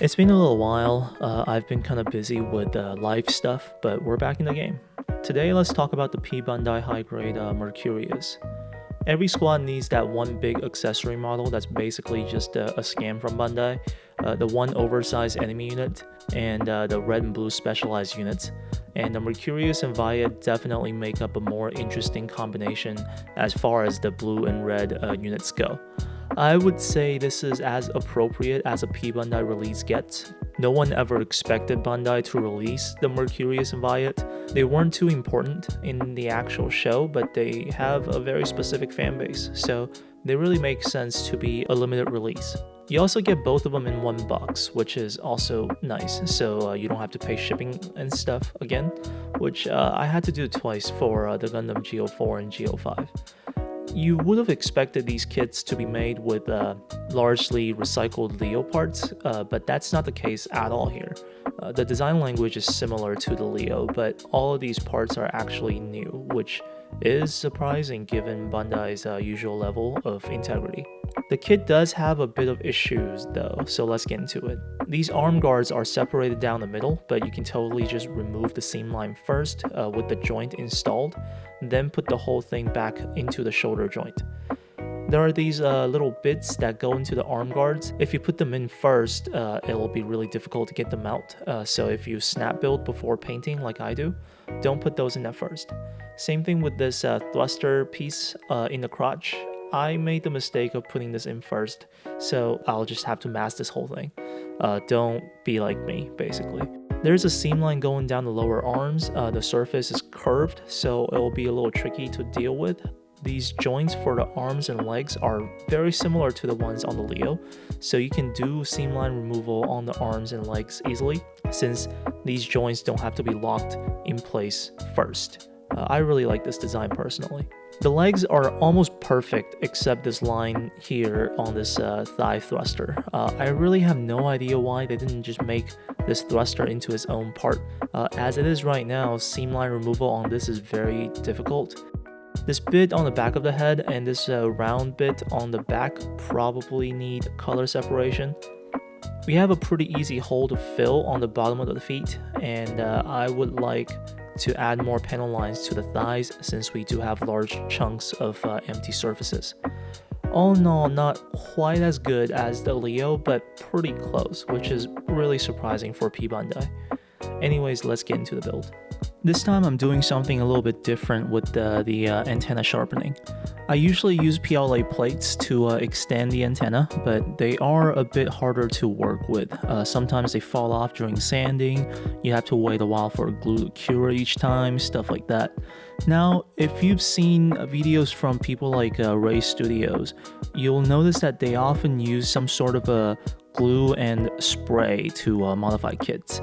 It's been a little while. I've been kind of busy with life stuff, but we're back in the game. Today, let's talk about the P Bandai high grade Mercurius. Every squad needs that one big accessory model that's basically just a scam from Bandai, the one oversized enemy unit, and the red and blue specialized units. And the Mercurius and Via definitely make up a more interesting combination as far as the blue and red units go. I would say this is as appropriate as a P Bandai release gets. No one ever expected Bandai to release the Mercurius and Viet. They weren't too important in the actual show, but they have a very specific fan base, so they really make sense to be a limited release. You also get both of them in one box, which is also nice, so you don't have to pay shipping and stuff again, which I had to do twice for the Gundam G04 and G05. You would have expected these kits to be made with largely recycled Leo parts, but that's not the case at all here. The design language is similar to the Leo, but all of these parts are actually new, which is surprising given Bandai's usual level of integrity. The kit does have a bit of issues though, so let's get into it. These arm guards are separated down the middle, but you can totally just remove the seam line first with the joint installed, then put the whole thing back into the shoulder joint. There are these little bits that go into the arm guards. If you put them in first, it will be really difficult to get them out. So if you snap build before painting like I do, don't put those in at first. Same thing with this thruster piece in the crotch. I made the mistake of putting this in first, so I'll just have to mask this whole thing. Don't be like me, basically. There's a seam line going down the lower arms. The surface is curved, so it will be a little tricky to deal with. These joints for the arms and legs are very similar to the ones on the Leo, so you can do seam line removal on the arms and legs easily, since these joints don't have to be locked in place first. I really like this design personally. The legs are almost perfect except this line here on this thigh thruster. I really have no idea why they didn't just make this thruster into its own part. As it is right now, seam line removal on this is very difficult. This bit on the back of the head and this round bit on the back probably need color separation. We have a pretty easy hole to fill on the bottom of the feet, and I would like to add more panel lines to the thighs since we do have large chunks of empty surfaces. All in all, not quite as good as the Leo, but pretty close, which is really surprising for P Bandai. Anyways, let's get into the build. This time I'm doing something a little bit different with the antenna sharpening. I usually use PLA plates to extend the antenna, but they are a bit harder to work with. Sometimes they fall off during sanding, you have to wait a while for glue to cure each time, stuff like that. Now, if you've seen videos from people like Ray Studios, you'll notice that they often use some sort of a glue and spray to modify kits.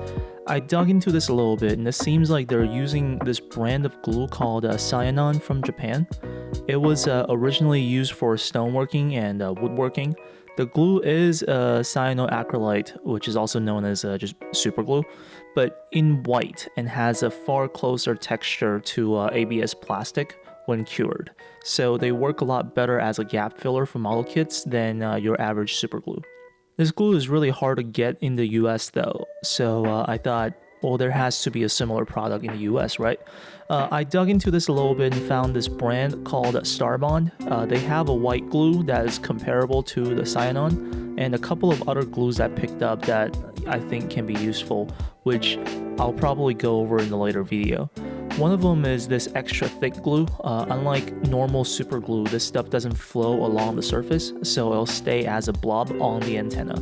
I dug into this a little bit, and it seems like they're using this brand of glue called Cyanon from Japan. It was originally used for stoneworking and woodworking. The glue is cyanoacrylate, which is also known as just super glue, but in white and has a far closer texture to ABS plastic when cured. So they work a lot better as a gap filler for model kits than your average super glue. This glue is really hard to get in the US though, so I thought, well, there has to be a similar product in the US, right? I dug into this a little bit and found this brand called Starbond. They have a white glue that is comparable to the Cyanon, and a couple of other glues I picked up that I think can be useful, which I'll probably go over in a later video. One of them is this extra thick glue. Unlike normal super glue, this stuff doesn't flow along the surface, so it'll stay as a blob on the antenna.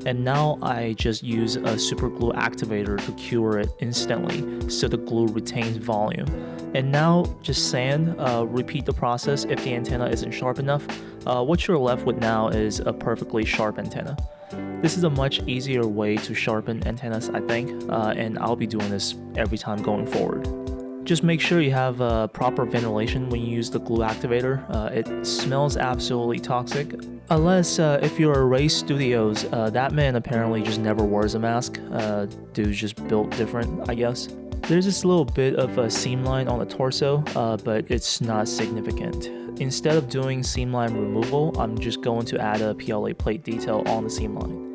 And now I just use a super glue activator to cure it instantly, so the glue retains volume. And now just sand, repeat the process if the antenna isn't sharp enough. What you're left with now is a perfectly sharp antenna. This is a much easier way to sharpen antennas, I think, and I'll be doing this every time going forward. Just make sure you have proper ventilation when you use the glue activator. It smells absolutely toxic. Unless if you're a Ray Studios, that man apparently just never wears a mask. Dude's just built different, I guess. There's this little bit of a seam line on the torso, but it's not significant. Instead of doing seam line removal, I'm just going to add a PLA plate detail on the seam line.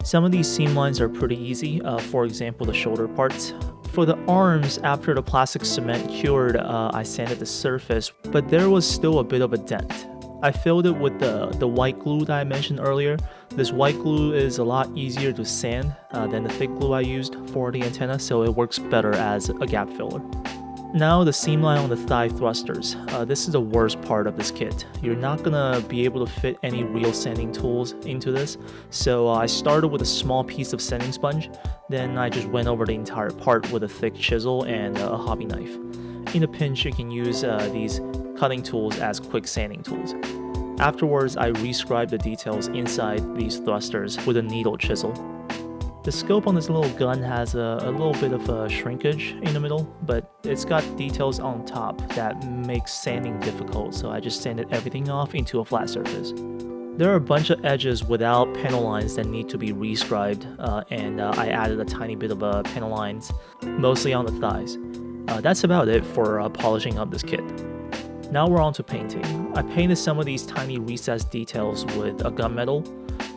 Some of these seam lines are pretty easy, for example the shoulder parts. For the arms, after the plastic cement cured, I sanded the surface, but there was still a bit of a dent. I filled it with the white glue that I mentioned earlier. This white glue is a lot easier to sand than the thick glue I used for the antenna, so it works better as a gap filler. Now the seam line on the thigh thrusters. This is the worst part of this kit. You're not gonna be able to fit any real sanding tools into this, so I started with a small piece of sanding sponge, then I just went over the entire part with a thick chisel and a hobby knife. In a pinch, you can use these cutting tools as quick sanding tools. Afterwards, I rescribed the details inside these thrusters with a needle chisel. The scope on this little gun has a little bit of a shrinkage in the middle, but it's got details on top that makes sanding difficult, so I just sanded everything off into a flat surface. There are a bunch of edges without panel lines that need to be rescribed, and I added a tiny bit of panel lines, mostly on the thighs. That's about it for polishing up this kit. Now we're on to painting. I painted some of these tiny recessed details with a gunmetal.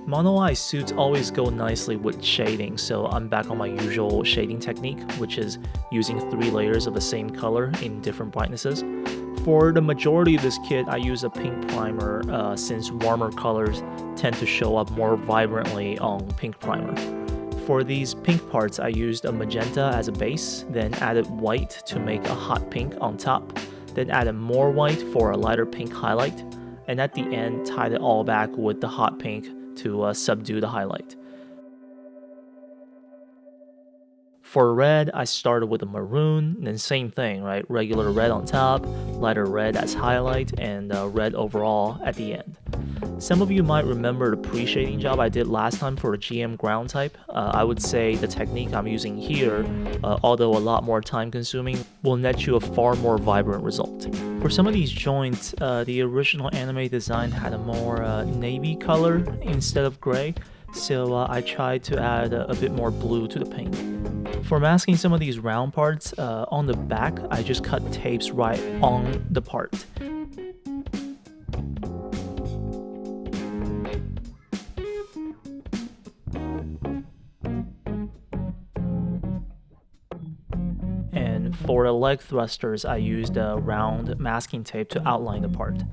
Mono eye suits always go nicely with shading, so I'm back on my usual shading technique, which is using 3 layers of the same color in different brightnesses. For the majority of this kit, I use a pink primer since warmer colors tend to show up more vibrantly on pink primer. For these pink parts, I used a magenta as a base, then added white to make a hot pink on top, then added more white for a lighter pink highlight, and at the end tied it all back with the hot pink to subdue the highlight. For red, I started with a maroon, then same thing, right? Regular red on top, lighter red as highlight, and red overall at the end. Some of you might remember the pre-shading job I did last time for the GM ground type. I would say the technique I'm using here, although a lot more time consuming, will net you a far more vibrant result. For some of these joints, the original anime design had a more navy color instead of gray, so I tried to add a bit more blue to the paint. For masking some of these round parts, on the back, I just cut tapes right on the part. And for the leg thrusters, I used a round masking tape to outline the part.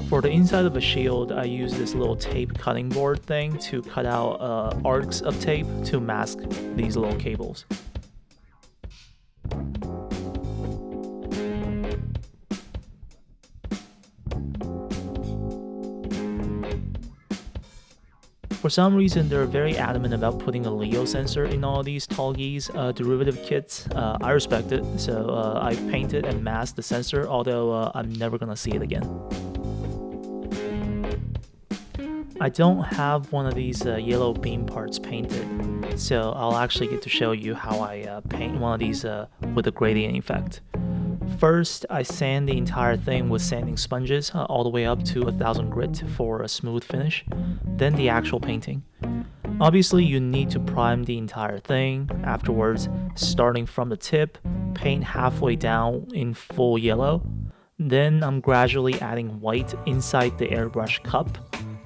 For the inside of a shield, I use this little tape cutting board thing to cut out arcs of tape to mask these little cables. For some reason, they're very adamant about putting a Leo sensor in all these Tallgeese derivative kits. I respect it, so I painted and masked the sensor, although I'm never gonna see it again. I don't have one of these yellow beam parts painted, so I'll actually get to show you how I paint one of these with a gradient effect. First, I sand the entire thing with sanding sponges all the way up to 1000 grit for a smooth finish, then the actual painting. Obviously, you need to prime the entire thing. Afterwards, starting from the tip, paint halfway down in full yellow. Then I'm gradually adding white inside the airbrush cup.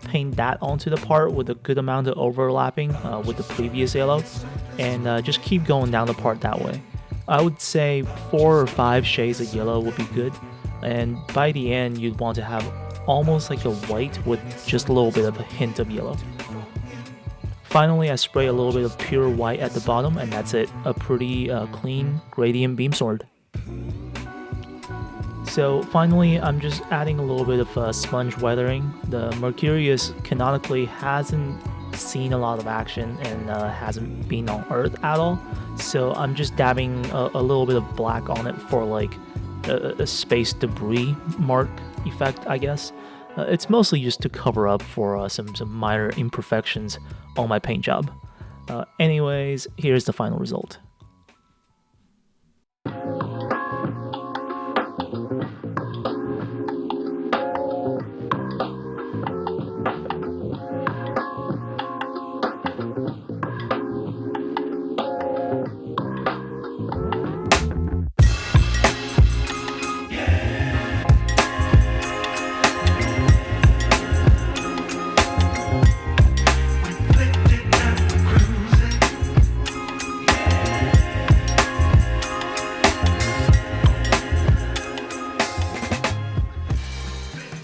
Paint that onto the part with a good amount of overlapping with the previous yellow, and just keep going down the part that way. I would say 4 or 5 shades of yellow would be good, and by the end you'd want to have almost like a white with just a little bit of a hint of yellow. Finally, I spray a little bit of pure white at the bottom, and that's it, a pretty clean gradient beam sword. So finally, I'm just adding a little bit of sponge weathering. The Mercurius canonically hasn't seen a lot of action and hasn't been on Earth at all, so I'm just dabbing a little bit of black on it for like a space debris mark effect, I guess. It's mostly just to cover up for some minor imperfections on my paint job. Anyways, here's the final result.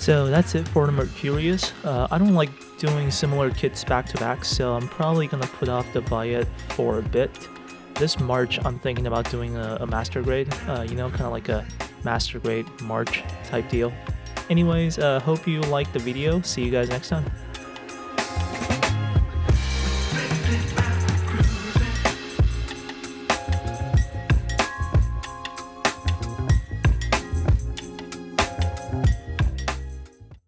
So that's it for the Mercurius. I don't like doing similar kits back to back, so I'm probably gonna put off the buy it for a bit. This March, I'm thinking about doing a master grade, you know, kind of like a master grade March type deal. Anyways, hope you liked the video. See you guys next time.